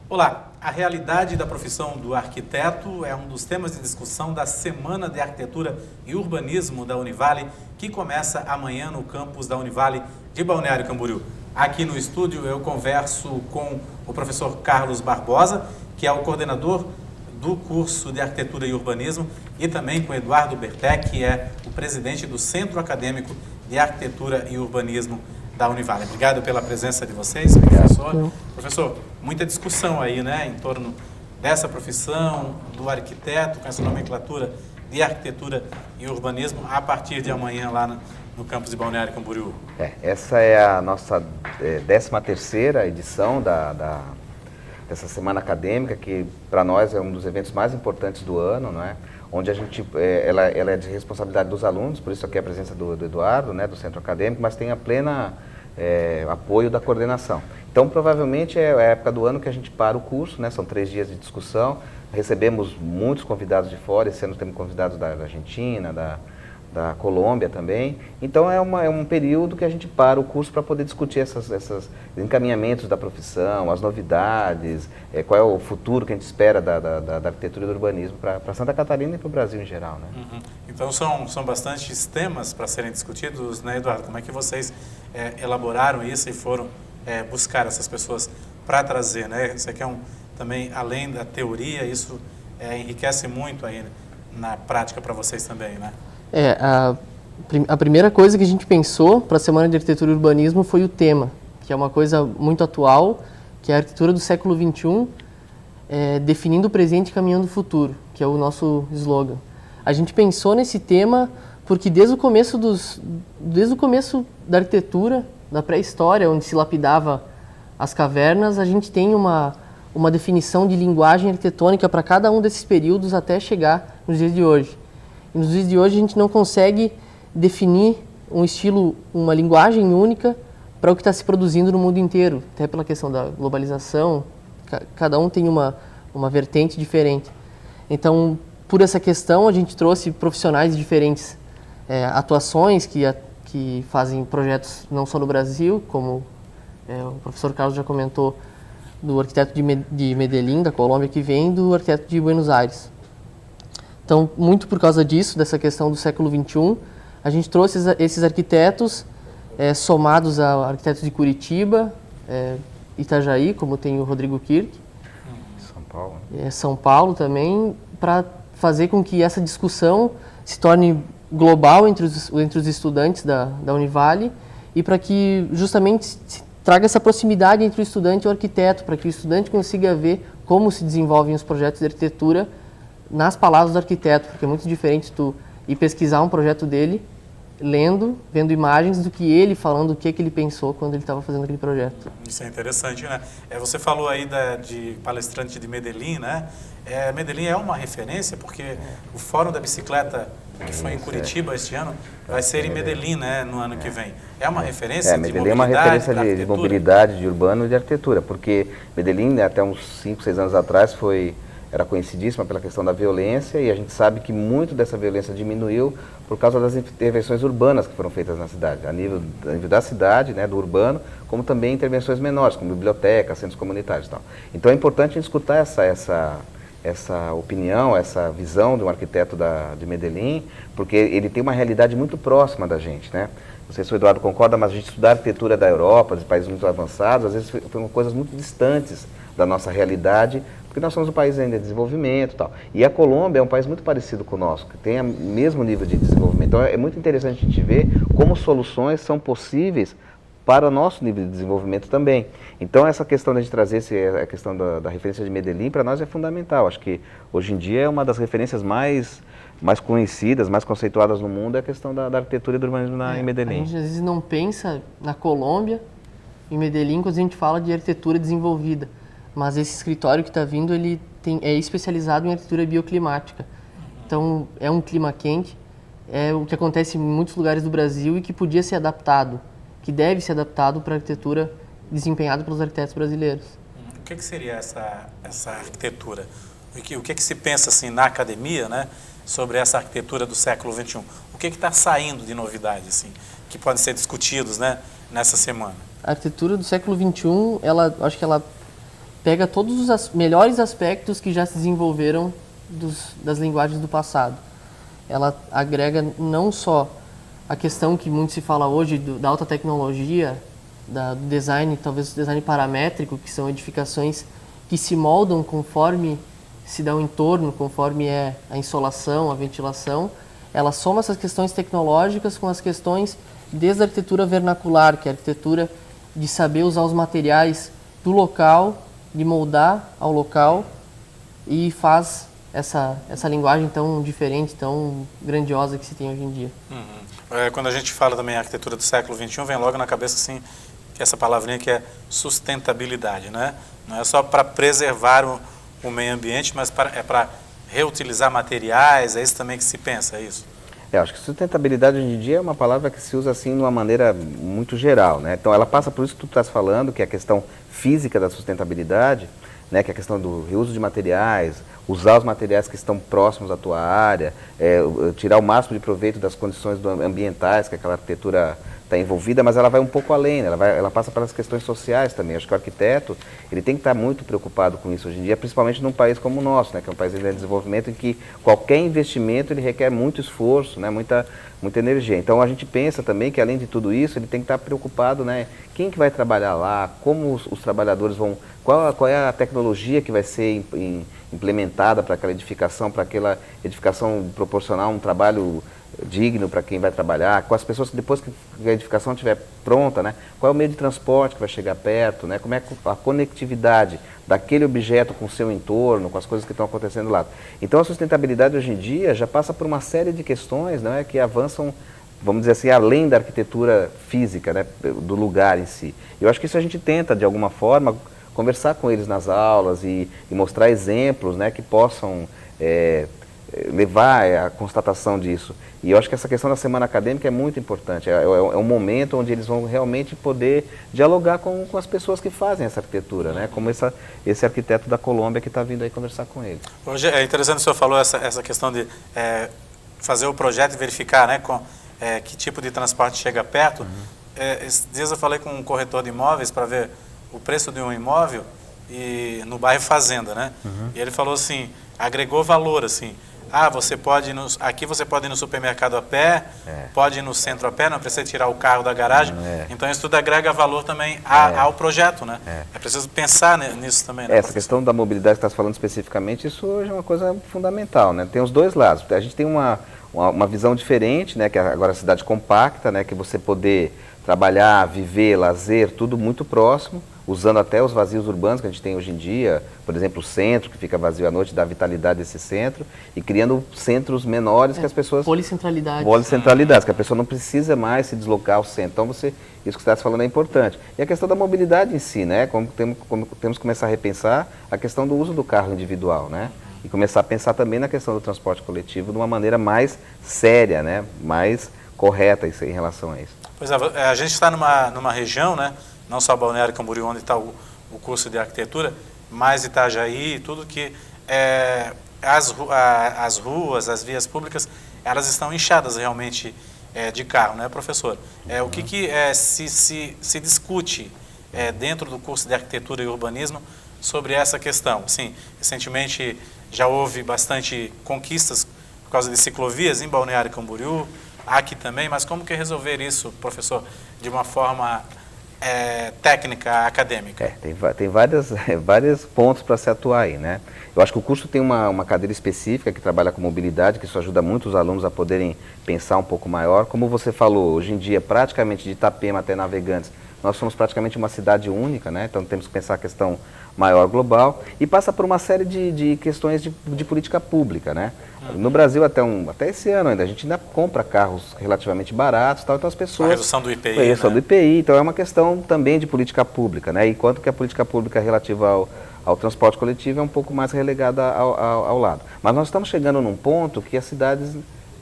Olá, a realidade da profissão do arquiteto é um dos temas de discussão da Semana de Arquitetura e Urbanismo da Univale, que começa amanhã no campus da Univale de Balneário Camboriú. Aqui no estúdio eu converso com o professor Carlos Barbosa, que é o coordenador do curso de Arquitetura e Urbanismo, e também com Eduardo Bertec, que é o presidente do Centro Acadêmico de Arquitetura e Urbanismo da Univale. Obrigado pela presença de vocês, professor. Professor, muita discussão aí, né, em torno dessa profissão, do arquiteto, com essa nomenclatura de arquitetura e urbanismo, a partir de amanhã lá no campus de Balneário Camboriú. Essa é a nossa 13ª edição dessa semana acadêmica, que para nós é um dos eventos mais importantes do ano, não é? Onde a gente, ela é de responsabilidade dos alunos, por isso aqui a presença do Eduardo, né, do Centro Acadêmico, mas tem a plena apoio da coordenação. Então, provavelmente é a época do ano que a gente para o curso, né, são 3 dias de discussão, recebemos muitos convidados de fora, esse ano temos convidados da Argentina, da Colômbia também. Então é um período que a gente para o curso para poder discutir esses encaminhamentos da profissão, as novidades, qual é o futuro que a gente espera da arquitetura e do urbanismo para Santa Catarina e para o Brasil em geral, né? Uhum. Então são bastantes temas para serem discutidos, né, Eduardo? Como é que vocês elaboraram isso e foram buscar essas pessoas para trazer, né? Isso aqui também, além da teoria, isso enriquece muito aí na prática para vocês também, né? A primeira coisa que a gente pensou para a Semana de Arquitetura e Urbanismo foi o tema, que é uma coisa muito atual, que é a arquitetura do século XXI, definindo o presente e caminhando o futuro, que é o nosso slogan. A gente pensou nesse tema porque desde o começo da arquitetura, da pré-história, onde se lapidava as cavernas, a gente tem uma definição de linguagem arquitetônica para cada um desses períodos até chegar nos dias de hoje. E nos dias de hoje a gente não consegue definir um estilo, uma linguagem única para o que está se produzindo no mundo inteiro, até pela questão da globalização, cada um tem uma vertente diferente. Então, por essa questão, a gente trouxe profissionais de diferentes atuações que fazem projetos não só no Brasil, como o professor Carlos já comentou, do arquiteto de Medellín, da Colômbia, que vem, do arquiteto de Buenos Aires. Então, muito por causa disso, dessa questão do século XXI, a gente trouxe esses arquitetos somados a arquitetos de Curitiba, Itajaí, como tem o Rodrigo Kirk. São Paulo. São Paulo também, para fazer com que essa discussão se torne global entre os estudantes da Univale e para que justamente se traga essa proximidade entre o estudante e o arquiteto, para que o estudante consiga ver como se desenvolvem os projetos de arquitetura nas palavras do arquiteto, porque é muito diferente tu ir pesquisar um projeto dele, vendo imagens, do que ele falando o que ele pensou quando ele estava fazendo aquele projeto. Isso é interessante, né? Você falou aí de palestrante de Medellín, né? Medellín é uma referência, porque o Fórum da Bicicleta, que foi em Curitiba este ano, vai ser em Medellín, né, no ano que vem. É uma referência de mobilidade? Medellín é uma referência de mobilidade, de urbano e de arquitetura, porque Medellín, até uns 5, 6 anos atrás, era conhecidíssima pela questão da violência, e a gente sabe que muito dessa violência diminuiu por causa das intervenções urbanas que foram feitas na cidade, a nível da cidade, né, do urbano, como também intervenções menores, como bibliotecas, centros comunitários e tal. Então é importante a gente escutar essa opinião, essa visão de um arquiteto de Medellín, porque ele tem uma realidade muito próxima da gente, né? Não sei se o Eduardo concorda, mas a gente estudar a arquitetura da Europa, dos países muito avançados, às vezes foram coisas muito distantes da nossa realidade, porque nós somos um país ainda de desenvolvimento e tal. E a Colômbia é um país muito parecido com o nosso, que tem o mesmo nível de desenvolvimento. Então é muito interessante a gente ver como soluções são possíveis para o nosso nível de desenvolvimento também. Então essa questão de a gente trazer a questão da referência de Medellín, para nós é fundamental. Acho que hoje em dia é uma das referências mais conhecidas, mais conceituadas no mundo, é a questão da arquitetura e do urbanismo em Medellín. A gente às vezes não pensa na Colômbia, em Medellín, quando a gente fala de arquitetura desenvolvida. Mas esse escritório que está vindo, ele é especializado em arquitetura bioclimática. Então, é um clima quente, é o que acontece em muitos lugares do Brasil e que podia ser adaptado, que deve ser adaptado para a arquitetura desempenhada pelos arquitetos brasileiros. O que seria essa arquitetura? O que se pensa assim, na academia, né, sobre essa arquitetura do século XXI? O que está saindo de novidade, assim, que podem ser discutidos, né, nessa semana? A arquitetura do século XXI, acho que ela pega todos os melhores aspectos que já se desenvolveram das linguagens do passado. Ela agrega não só a questão que muito se fala hoje da alta tecnologia, do design, talvez o design paramétrico, que são edificações que se moldam conforme se dá o entorno, conforme é a insolação, a ventilação. Ela soma essas questões tecnológicas com as questões desde a arquitetura vernacular, que é a arquitetura de saber usar os materiais do local, de moldar ao local, e faz essa linguagem tão diferente, tão grandiosa que se tem hoje em dia. Quando a gente fala também em arquitetura do século XXI, vem logo na cabeça assim, essa palavrinha que é sustentabilidade, né? Não é só para preservar o meio ambiente, mas é para reutilizar materiais, é isso também que se pensa, é isso? Eu acho que sustentabilidade hoje em dia é uma palavra que se usa assim de uma maneira muito geral, né? Então ela passa por isso que tu estás falando, que é a questão física da sustentabilidade, né? Que é a questão do reuso de materiais, usar os materiais que estão próximos à tua área, tirar o máximo de proveito das condições ambientais que aquela arquitetura está envolvida, mas ela vai um pouco além, né? Ela passa pelas questões sociais também. Acho que o arquiteto ele tem que estar muito preocupado com isso hoje em dia, principalmente num país como o nosso, né? Que é um país em desenvolvimento em que qualquer investimento ele requer muito esforço, né? Muita energia. Então a gente pensa também que além de tudo isso, ele tem que estar preocupado, né? Quem que vai trabalhar lá, como os trabalhadores vão, qual é a tecnologia que vai ser implementada para aquela edificação proporcionar um trabalho digno para quem vai trabalhar, com as pessoas que depois que a edificação estiver pronta, né? Qual é o meio de transporte que vai chegar perto, né? Como é a conectividade daquele objeto com o seu entorno, com as coisas que estão acontecendo lá. Então a sustentabilidade hoje em dia já passa por uma série de questões, não é, que avançam, vamos dizer assim, além da arquitetura física, né, do lugar em si. Eu acho que isso a gente tenta, de alguma forma, conversar com eles nas aulas e mostrar exemplos, né, que possam levar à constatação disso. E eu acho que essa questão da semana acadêmica é muito importante. É um momento onde eles vão realmente poder dialogar com as pessoas que fazem essa arquitetura, né? Como esse arquiteto da Colômbia que está vindo aí conversar com eles. Hoje é interessante, o senhor falou essa questão de fazer o projeto e verificar, né, que tipo de transporte chega perto. Esses dias eu falei com um corretor de imóveis para ver o preço de um imóvel no bairro Fazenda, né? E ele falou assim, agregou valor, assim. Aqui você pode ir no supermercado a pé, pode ir no centro a pé, não precisa tirar o carro da garagem. Então isso tudo agrega valor também ao projeto, né? É preciso pensar nisso também, né? Essa questão da mobilidade que está falando especificamente, isso hoje é uma coisa fundamental, né? Tem os dois lados. A gente tem uma visão diferente, né? Que é agora a cidade compacta, né? Que você poder trabalhar, viver, lazer, tudo muito próximo, usando até os vazios urbanos que a gente tem hoje em dia, por exemplo, o centro, que fica vazio à noite, dá vitalidade desse centro, e criando centros menores que as pessoas... Policentralidades, que a pessoa não precisa mais se deslocar ao centro. Então, isso que você está falando é importante. E a questão da mobilidade em si, né? Como temos que começar a repensar a questão do uso do carro individual, né? E começar a pensar também na questão do transporte coletivo de uma maneira mais séria, né? Mais correta em relação a isso. Pois é, a gente está numa região, né? Não só Balneário Camboriú, onde está o curso de arquitetura, mas Itajaí, tudo que as ruas, as vias públicas, elas estão inchadas realmente de carro, né, professor? O que se discute dentro do curso de arquitetura e urbanismo sobre essa questão? Sim, recentemente já houve bastante conquistas por causa de ciclovias em Balneário Camboriú, aqui também, mas como que resolver isso, professor, de uma forma técnica, acadêmica? Tem vários pontos para se atuar aí, né? Eu acho que o curso tem uma cadeira específica que trabalha com mobilidade, que isso ajuda muito os alunos a poderem pensar um pouco maior. Como você falou, hoje em dia, praticamente de Itapema até Navegantes, nós somos praticamente uma cidade única, né? Então temos que pensar a questão maior global e passa por uma série de questões de política pública, né? No Brasil, até esse ano ainda, a gente ainda compra carros relativamente baratos, tal, então as pessoas... A redução do IPI, redução do IPI, então é uma questão também de política pública, né? Enquanto que a política pública relativa ao transporte coletivo é um pouco mais relegada ao lado. Mas nós estamos chegando num ponto que as cidades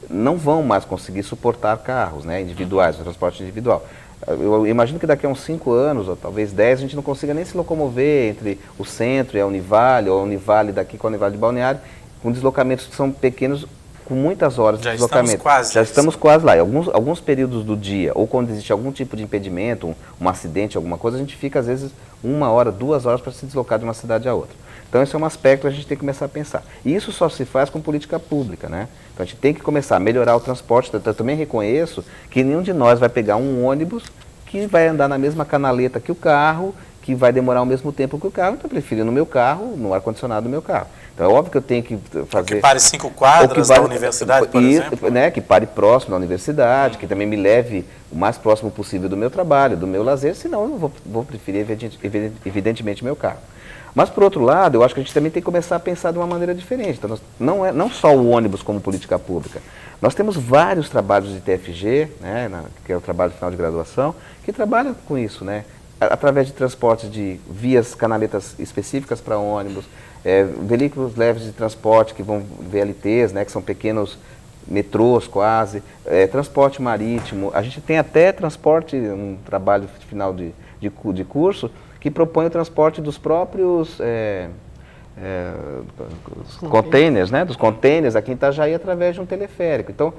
não vão mais conseguir suportar carros, né, individuais, o transporte individual. Eu imagino que daqui a uns 5 anos, ou talvez 10, a gente não consiga nem se locomover entre o centro e a Univale, ou a Univale daqui com a Univale de Balneário, com deslocamentos que são pequenos com muitas horas de deslocamento. Já estamos quase lá. Em alguns períodos do dia, ou quando existe algum tipo de impedimento, um acidente, alguma coisa, a gente fica às vezes 1 hora, 2 horas para se deslocar de uma cidade a outra. Então esse é um aspecto que a gente tem que começar a pensar. E isso só se faz com política pública, né? Então a gente tem que começar a melhorar o transporte. Eu também reconheço que nenhum de nós vai pegar um ônibus que vai andar na mesma canaleta que o carro, que vai demorar o mesmo tempo que o carro, então eu prefiro ir no meu carro, no ar-condicionado do meu carro. Então é óbvio que eu tenho que fazer... Que pare 5 quadras da universidade, por exemplo. Né, que pare próximo da universidade, que também me leve o mais próximo possível do meu trabalho, do meu lazer, senão eu não vou preferir, evidentemente, meu carro. Mas, por outro lado, eu acho que a gente também tem que começar a pensar de uma maneira diferente. Então, não só o ônibus como política pública. Nós temos vários trabalhos de TFG, né, que é o trabalho final de graduação, que trabalham com isso, né, através de transportes de vias, canaletas específicas para ônibus, veículos leves de transporte, que vão VLTs, né, que são pequenos metrôs quase, transporte marítimo. A gente tem até transporte, um trabalho final de curso, que propõe o transporte dos próprios containers, né, dos containers aqui em Itajaí através de um teleférico. Então,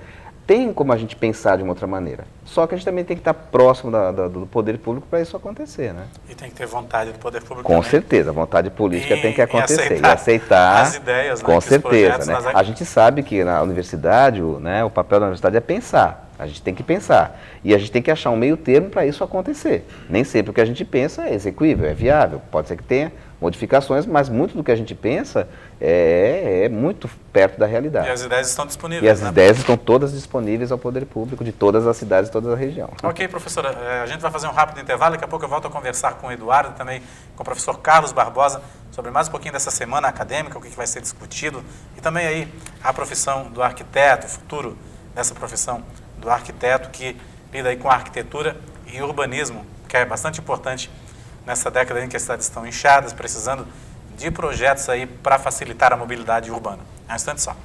tem como a gente pensar de uma outra maneira. Só que a gente também tem que estar próximo do poder público para isso acontecer, né? E tem que ter vontade do poder público Com também. certeza, a vontade política tem que acontecer. E aceitar as ideias, né, com certeza, né? A gente sabe que na universidade, o papel da universidade é pensar. A gente tem que pensar. E a gente tem que achar um meio termo para isso acontecer. Nem sempre o que a gente pensa é execuível, é viável. Pode ser que tenha modificações, mas muito do que a gente pensa é muito perto da realidade. E as ideias estão disponíveis. E as ideias estão todas disponíveis ao poder público de todas as cidades, toda a região. Ok, professora. A gente vai fazer um rápido intervalo. Daqui a pouco eu volto a conversar com o Eduardo, também com o professor Carlos Barbosa, sobre mais um pouquinho dessa semana acadêmica, o que vai ser discutido, e também aí a profissão do arquiteto, o futuro dessa profissão do arquiteto que lida aí com arquitetura e urbanismo, que é bastante importante nessa década em que as cidades estão inchadas, precisando de projetos aí para facilitar a mobilidade urbana. É um instante só.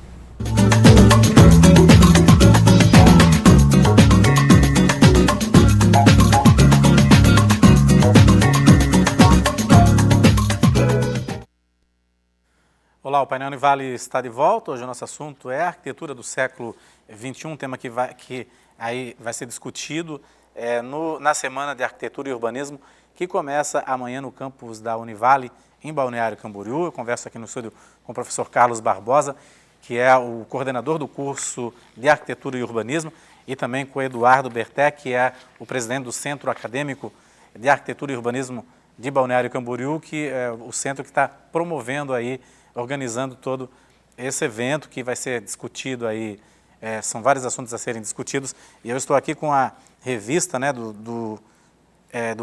Olá, o Painel Univale está de volta. Hoje o nosso assunto é a arquitetura do século XXI, um tema que aí vai ser discutido na Semana de Arquitetura e Urbanismo, que começa amanhã no campus da Univale, em Balneário Camboriú. Eu converso aqui no estúdio com o professor Carlos Barbosa, que é o coordenador do curso de Arquitetura e Urbanismo, e também com o Eduardo Berté, que é o presidente do Centro Acadêmico de Arquitetura e Urbanismo de Balneário Camboriú, que é o centro que está promovendo aí, organizando todo esse evento que vai ser discutido aí. São vários assuntos a serem discutidos, e eu estou aqui com a revista, né, do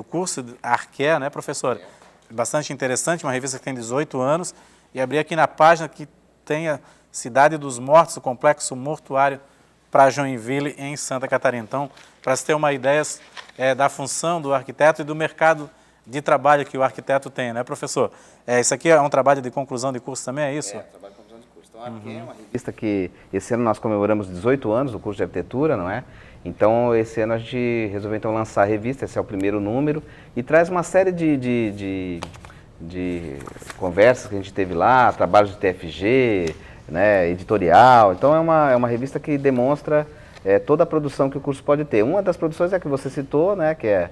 curso Arqué, né, professor? Bastante interessante, uma revista que tem 18 anos, e abri aqui na página que tem a Cidade dos Mortos, o complexo mortuário para Joinville, em Santa Catarina. Então, para se ter uma ideia da função do arquiteto e do mercado de trabalho que o arquiteto tem, né, professor? Isso aqui é um trabalho de conclusão de curso também, é isso? Trabalho de conclusão de curso. Então, aqui é uma revista que esse ano nós comemoramos 18 anos do curso de arquitetura, não é? Então, esse ano a gente resolveu então lançar a revista, esse é o primeiro número, e traz uma série de conversas que a gente teve lá, trabalhos de TFG, né, editorial. Então, é uma revista que demonstra toda a produção que o curso pode ter. Uma das produções é a que você citou, né, que é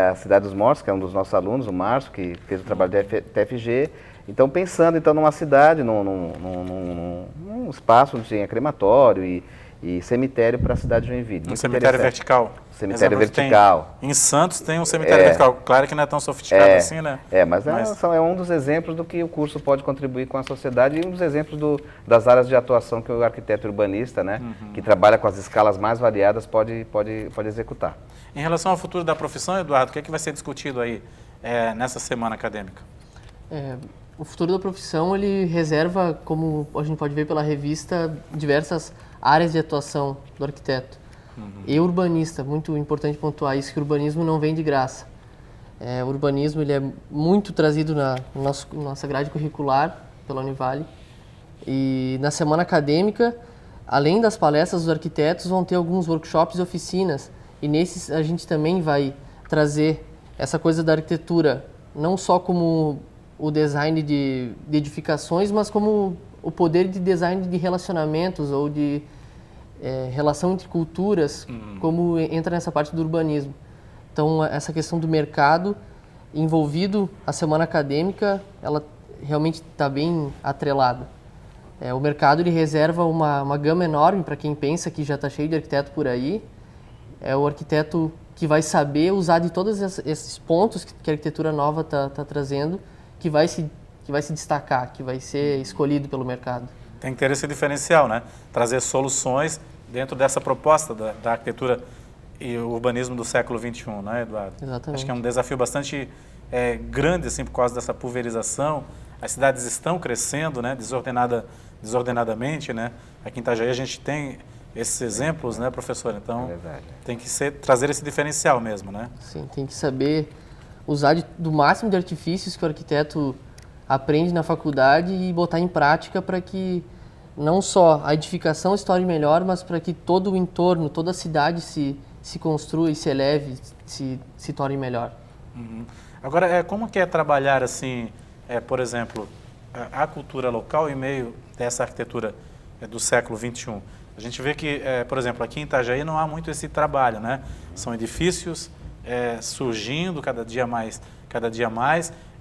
a Cidade dos Mortos, que é um dos nossos alunos, o Márcio, que fez o trabalho de TFG. Então, pensando então numa cidade, num espaço onde tinha crematório e cemitério para a cidade de Joinville. Um cemitério vertical. Cemitério vertical. Em Santos tem um cemitério vertical. Claro que não é tão sofisticado assim, né? Mas é um dos exemplos do que o curso pode contribuir com a sociedade e um dos exemplos das áreas de atuação que o arquiteto urbanista, né, que trabalha com as escalas mais variadas, pode executar. Em relação ao futuro da profissão, Eduardo, o que é que vai ser discutido aí nessa semana acadêmica? O futuro da profissão, ele reserva, como a gente pode ver pela revista, diversas áreas de atuação do arquiteto. E urbanista, muito importante pontuar isso, que o urbanismo não vem de graça. O urbanismo ele é muito trazido na nossa grade curricular pela Univale. E na semana acadêmica, além das palestras, os arquitetos vão ter alguns workshops e oficinas. E nesses a gente também vai trazer essa coisa da arquitetura, não só como o design de edificações, mas como o poder de design de relacionamentos ou de relação entre culturas, como entra nessa parte do urbanismo. Então, essa questão do mercado envolvido, a semana acadêmica, ela realmente está bem atrelada. O mercado ele reserva uma gama enorme para quem pensa que já está cheio de arquiteto por aí. É o arquiteto que vai saber usar de todos esses pontos que a arquitetura nova está trazendo, que vai se destacar, que vai ser escolhido pelo mercado. Tem que ter esse diferencial, né? Trazer soluções dentro dessa proposta da arquitetura e o urbanismo do século XXI, né, Eduardo? Exatamente. Acho que é um desafio bastante grande, assim, por causa dessa pulverização. As cidades estão crescendo, né, desordenadamente, né? Aqui em Itajaí a gente tem esses exemplos, né, professor? Então, tem que trazer esse diferencial mesmo, né? Sim, tem que saber usar do máximo de artifícios que o arquiteto aprende na faculdade e botar em prática para que não só a edificação se torne melhor, mas para que todo o entorno, toda a cidade se construa e se eleve, se torne melhor. Agora, como que é trabalhar assim, por exemplo, a cultura local em meio dessa arquitetura do século XXI? A gente vê que, por exemplo, aqui em Itajaí não há muito esse trabalho, né? São edifícios surgindo cada dia mais,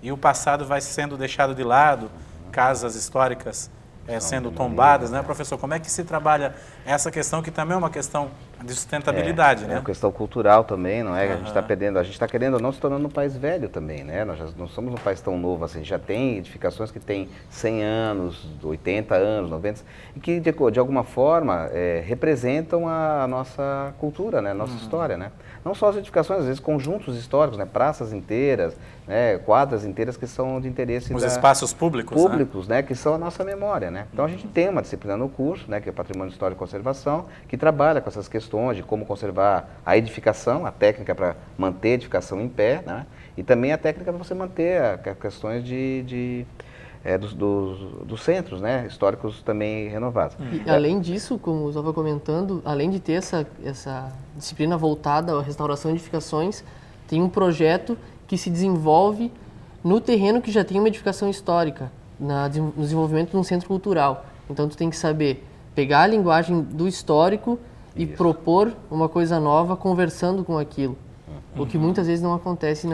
e o passado vai sendo deixado de lado, casas históricas sendo tombadas, né, professor? Como é que se trabalha essa questão, que também é uma questão de sustentabilidade, né? É uma questão cultural também, não é? A gente está perdendo, a gente está querendo ou não se tornando um país velho também, né? Nós já não somos um país tão novo assim, já tem edificações que têm 100 anos, 80 anos, 90, e que de alguma forma representam a nossa cultura, né? A nossa história, né? Não só as edificações, às vezes conjuntos históricos, né? Praças inteiras, né? Quadras inteiras que são de interesse os espaços públicos, né? Que são a nossa memória, né? Então a gente tem uma disciplina no curso, né? Que é Patrimônio Histórico e Conservação, que trabalha com essas questões de como conservar a edificação, a técnica para manter a edificação em pé, né? E também a técnica para você manter questões dos centros, né, históricos também renovados. E além disso, como eu estava comentando, além de ter essa disciplina voltada à restauração de edificações, tem um projeto que se desenvolve no terreno que já tem uma edificação histórica, no desenvolvimento de um centro cultural. Então, tu tem que saber pegar a linguagem do histórico e propor uma coisa nova conversando com aquilo, o que muitas vezes não acontece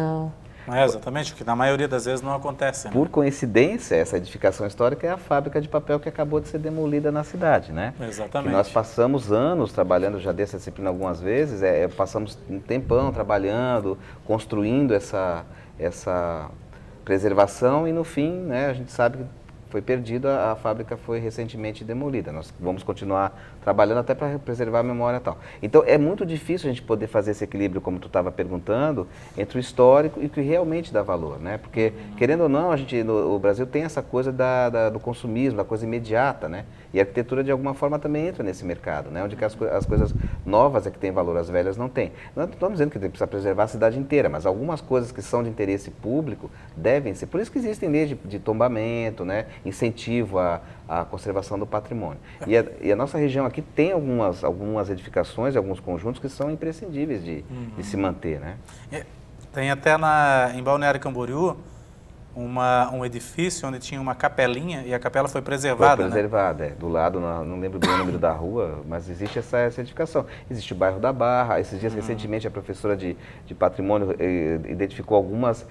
exatamente, o que na maioria das vezes não acontece. Né? Por coincidência, essa edificação histórica é a fábrica de papel que acabou de ser demolida na cidade, né? Exatamente. Que nós passamos anos trabalhando, já dessa disciplina algumas vezes, passamos um tempão trabalhando, construindo essa preservação e no fim, né, a gente sabe que foi perdida, a fábrica foi recentemente demolida. Nós vamos continuar trabalhando até para preservar a memória e tal. Então, é muito difícil a gente poder fazer esse equilíbrio, como tu estava perguntando, entre o histórico e o que realmente dá valor, né? Porque, querendo ou não, o Brasil tem essa coisa do consumismo, da coisa imediata, né? E a arquitetura, de alguma forma, também entra nesse mercado, né? Onde que as coisas novas é que têm valor, as velhas não têm. Não estamos dizendo que precisa preservar a cidade inteira, mas algumas coisas que são de interesse público devem ser. Por isso que existem leis de tombamento, né? Incentivo à conservação do patrimônio. E a nossa região aqui tem algumas edificações, alguns conjuntos que são imprescindíveis de se manter, né? Tem até em Balneário Camboriú um edifício onde tinha uma capelinha e a capela foi preservada. Foi preservada, do lado, não lembro bem o número da rua, mas existe essa edificação. Existe o bairro da Barra. Esses dias, recentemente, a professora de patrimônio identificou algumas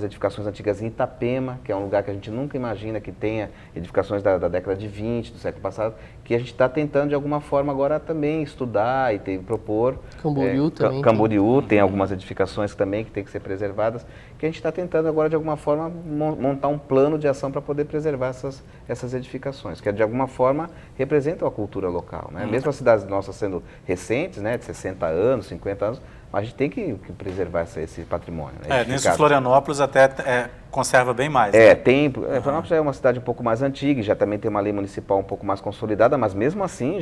edificações antigas em Itapema, que é um lugar que a gente nunca imagina que tenha edificações da década de 20, do século passado, que a gente está tentando, de alguma forma, agora também estudar e propor. Camboriú também. Camboriú tem algumas edificações também que tem que ser preservadas, que a gente está tentando agora, de alguma forma, montar um plano de ação para poder preservar essas edificações, que de alguma forma representam a cultura local, né? Mesmo as cidades nossas sendo recentes, né, de 60 anos, 50 anos, mas a gente tem que preservar esse patrimônio. Né, nisso Florianópolis até conserva bem mais. Né? Florianópolis é uma cidade um pouco mais antiga, já também tem uma lei municipal um pouco mais consolidada, mas mesmo assim,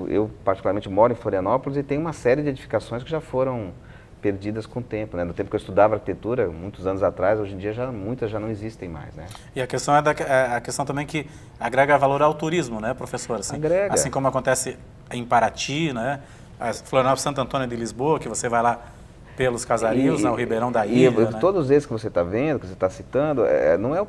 eu particularmente moro em Florianópolis e tem uma série de edificações que já foram perdidas com o tempo, né? No tempo que eu estudava arquitetura, muitos anos atrás, hoje em dia muitas já não existem mais, né? E a questão a questão também que agrega valor ao turismo, né, professor? Agrega. Assim como acontece em Paraty, né? Florianópolis, Santo Antônio de Lisboa, que você vai lá pelos casarios, o Ribeirão da E Ilha, né? todos esses que você está vendo, que você está citando, não é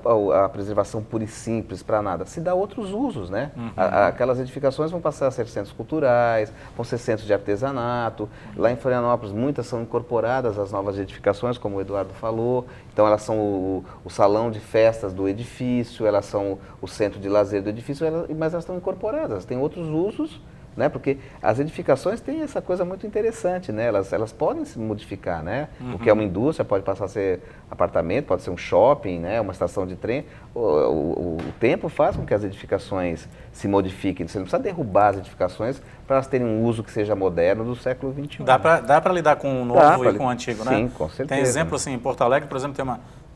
a preservação pura e simples para nada, se dá outros usos, né? Aquelas edificações vão passar a ser centros culturais, vão ser centros de artesanato. Lá em Florianópolis, muitas são incorporadas às novas edificações, como o Eduardo falou. Então, elas são o salão de festas do edifício, elas são o centro de lazer do edifício, mas elas estão incorporadas, têm outros usos, né? Porque as edificações têm essa coisa muito interessante, né? Elas podem se modificar, né? O que é uma indústria pode passar a ser apartamento, pode ser um shopping, né? Uma estação de trem. O tempo faz com que as edificações se modifiquem. Você não precisa derrubar as edificações para elas terem um uso que seja moderno do século XXI. Dá para lidar com o novo e com o antigo, né? Sim, com certeza. Tem exemplo assim, em Porto Alegre, por exemplo, tem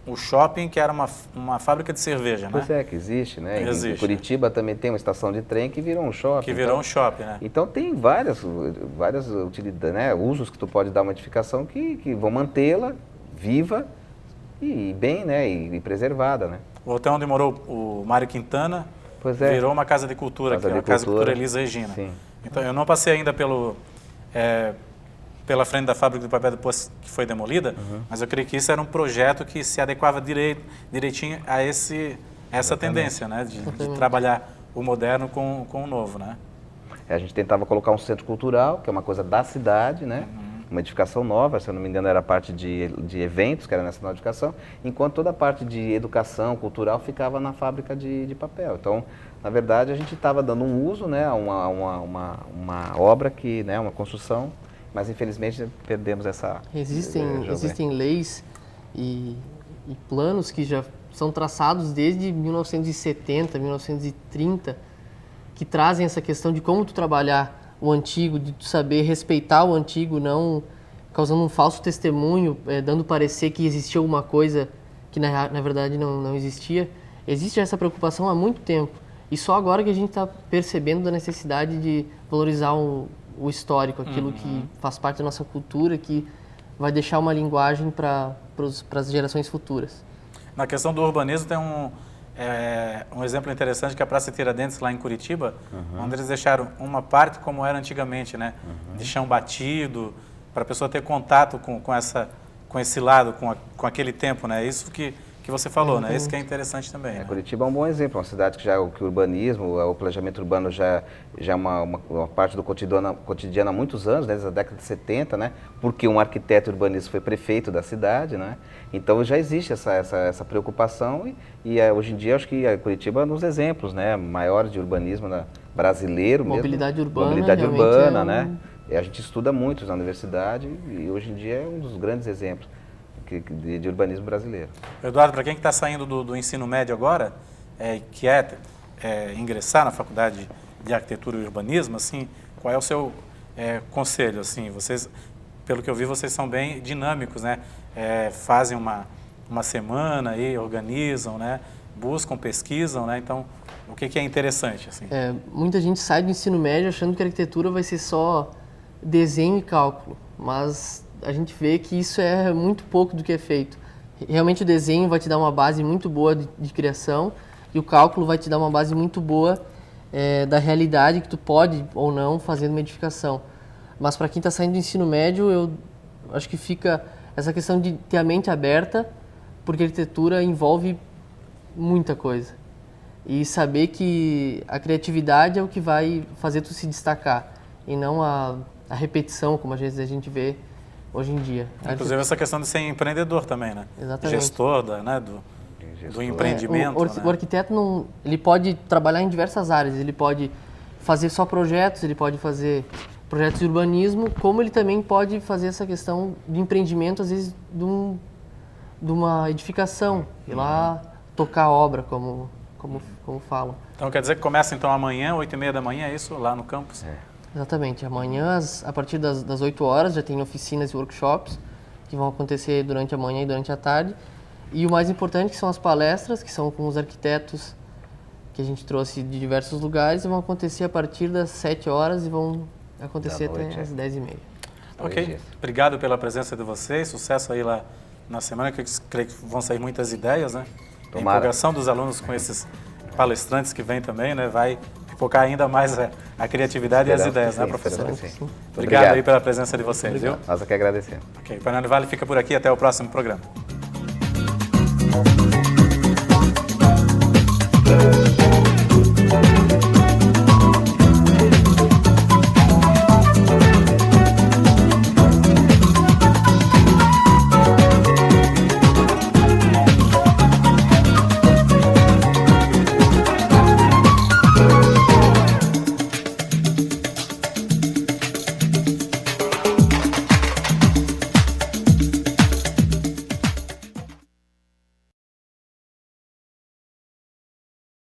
o shopping que era uma fábrica de cerveja, né? Pois é, que existe, né? Existe. Em Curitiba também tem uma estação de trem que virou um shopping. Que virou um shopping, né? Então tem várias utilidades, né? Usos que tu pode dar uma edificação que vão mantê-la viva e bem, né? E preservada, né? O hotel onde morou o Mário Quintana virou uma casa de cultura, a Casa de Cultura Elisa Regina. Sim. Então eu não passei ainda pela frente da fábrica de papel depois que foi demolida, mas eu creio que isso era um projeto que se adequava direitinho a essa tendência, né, de trabalhar o moderno com o novo, né? A gente tentava colocar um centro cultural, que é uma coisa da cidade, né? Uma edificação nova, se eu não me engano era a parte de eventos, que era nessa nova edificação, enquanto toda a parte de educação cultural ficava na fábrica de papel. Então, na verdade, a gente estava dando um uso, né, a uma obra que, né, uma construção, mas infelizmente perdemos essa... Existem leis e planos que já são traçados desde 1970, 1930, que trazem essa questão de como tu trabalhar o antigo, de tu saber respeitar o antigo, não causando um falso testemunho, dando parecer que existia alguma coisa que na verdade não existia. Existe essa preocupação há muito tempo e só agora que a gente está percebendo da necessidade de valorizar o histórico, aquilo que faz parte da nossa cultura, que vai deixar uma linguagem para as gerações futuras. Na questão do urbanismo tem um exemplo interessante que é a Praça Tiradentes, lá em Curitiba, onde eles deixaram uma parte como era antigamente, né? De chão batido, para a pessoa ter contato com esse lado, com aquele tempo, né? Isso que você falou, né? Isso que é interessante também. Né? Curitiba é um bom exemplo, uma cidade que o urbanismo, o planejamento urbano já é uma parte do cotidiano há muitos anos, desde a década de 70, né? Porque um arquiteto urbanista foi prefeito da cidade, né? Então já existe essa preocupação e hoje em dia acho que Curitiba é um dos exemplos, né? Maiores de urbanismo brasileiro mesmo. Mobilidade urbana. Mobilidade urbana, né? A gente estuda muito na universidade e hoje em dia é um dos grandes exemplos de urbanismo brasileiro. Eduardo, para quem está saindo do ensino médio agora, que ingressar na faculdade de arquitetura e urbanismo, assim, qual é o seu conselho? Assim, vocês, pelo que eu vi, vocês são bem dinâmicos, né? Fazem uma semana aí, organizam, né? Buscam, pesquisam, né? Então, o que é interessante? Assim? Muita gente sai do ensino médio achando que a arquitetura vai ser só desenho e cálculo, mas a gente vê que isso é muito pouco do que é feito. Realmente o desenho vai te dar uma base muito boa de criação e o cálculo vai te dar uma base muito boa da realidade que tu pode ou não fazer numa edificação. Mas para quem está saindo do ensino médio, eu acho que fica essa questão de ter a mente aberta, porque a arquitetura envolve muita coisa. E saber que a criatividade é o que vai fazer tu se destakar e não a repetição, como às vezes a gente vê hoje em dia. Inclusive essa questão de ser empreendedor também, né? Exatamente. Gestor do empreendimento. O arquiteto ele pode trabalhar em diversas áreas, ele pode fazer só projetos, ele pode fazer projetos de urbanismo, como ele também pode fazer essa questão de empreendimento, às vezes, de uma edificação, ir lá tocar a obra, como falam. Então quer dizer que começa então amanhã, 8h30 da manhã, é isso? Lá no campus? Exatamente. Amanhã, a partir das 8 horas, já tem oficinas e workshops que vão acontecer durante a manhã e durante a tarde. E o mais importante que são as palestras, que são com os arquitetos que a gente trouxe de diversos lugares, e vão acontecer a partir das 7 horas e vão acontecer até às 10h30. Ok. Obrigado pela presença de vocês. Sucesso aí lá na semana, que eu creio que vão sair muitas ideias, né? A empolgação dos alunos com esses palestrantes que vêm também, né? Vai sufocar ainda mais a criatividade e as ideias, né, professor? Obrigado aí pela presença de vocês, viu? Nós aqui agradecemos. Ok, o Painel Univale fica por aqui, até o próximo programa.